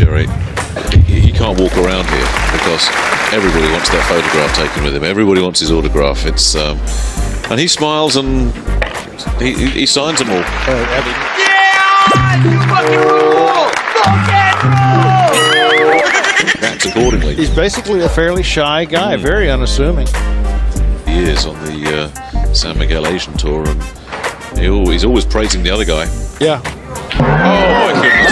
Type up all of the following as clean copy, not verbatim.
Jerry, you can't walk around here because everybody wants their photograph taken with him. Everybody wants his autograph. It's and he smiles and he signs them all. Yeah! You fucking rule! Acts accordingly. He's basically a fairly shy guy, very unassuming. He is on the San Miguel Asian Tour, and he's always praising the other guy. Yeah. Oh my goodness.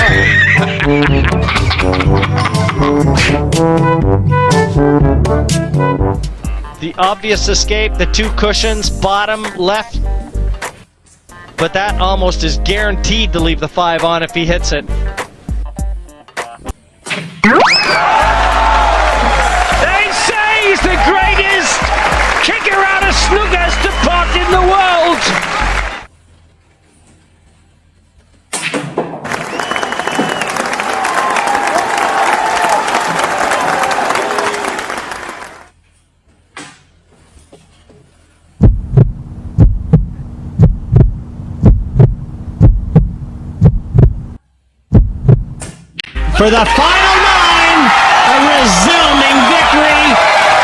The obvious escape, the two cushions, bottom, left. But that almost is guaranteed to leave the 5 on if he hits it. They say he's the greatest kicker out of snookers depart in the world. For the final 9, a resounding victory.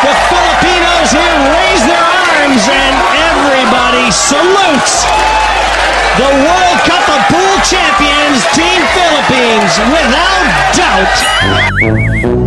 The Filipinos here raise their arms and everybody salutes the World Cup of Pool Champions, Team Philippines, without doubt.